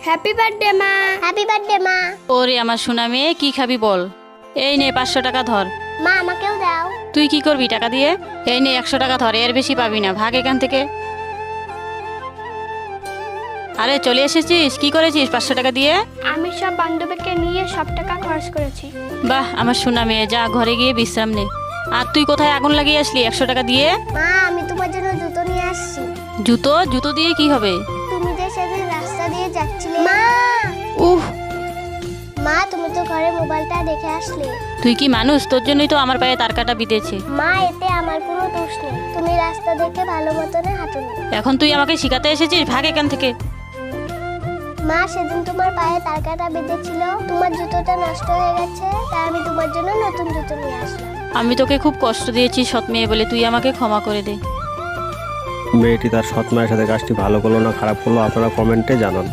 Happy birthday মা। Happy birthday মা। ওরে আমার সোনা মেয়ে, কি খাবি বল? এই নে 500 টাকা ধর। মা আমাকেও দাও। তুই কি করবি টাকা দিয়ে? এই নে 100 টাকা ধর, এর বেশি পাবি না, ভাগ এখান থেকে। আরে চলে এসেছিস, কি করেছিস 500 টাকা দিয়ে? আমি সব বান্ধবীকে নিয়ে সব টাকা খরচ করেছি। বাহ আমার সোনা মেয়ে, যা ঘরে গিয়ে বিশ্রাম নে। আর তুই কোথায় আগুন লাগিয়ে আসলি 100 টাকা দিয়ে? মা আমি তোমার জন্য জুতো নিয়ে আসছি। জুতো? জুতো দিয়ে কি হবে? তুমি যে সেদিন রাস্তা দিয়ে যাচ্ছিলে। মা উহ, মা তুমি তো ঘরে মোবাইলটা দেখে আসলে। তুই কি মানুষ? তোর জন্যই তো আমার পায়ে তার কাটা বিঁধেছে। মা এতে আমার কোনো দোষ নেই, তুমি রাস্তা দেখে ভালো মতনে হাঁটুনি। এখন তুই আমাকে শিখাতে এসেছিস, ভাগ এখান থেকে। মা সেদিন তোমার পায়ে তার কাটা বেঁধেছিল, তোমার জুতোটা নষ্ট হয়ে গেছে, তাই আমি তোমার জন্য নতুন জুতো নিয়ে আসলাম। আমি তোকে খুব কষ্ট দিয়েছি সৎ মেয়ে বলে, তুই আমাকে ক্ষমা করে দে। মেয়েটি তার সৎ মায়ের সাথে কাজটি ভালো করলো না খারাপ করলো আপনারা কমেন্টে জানান।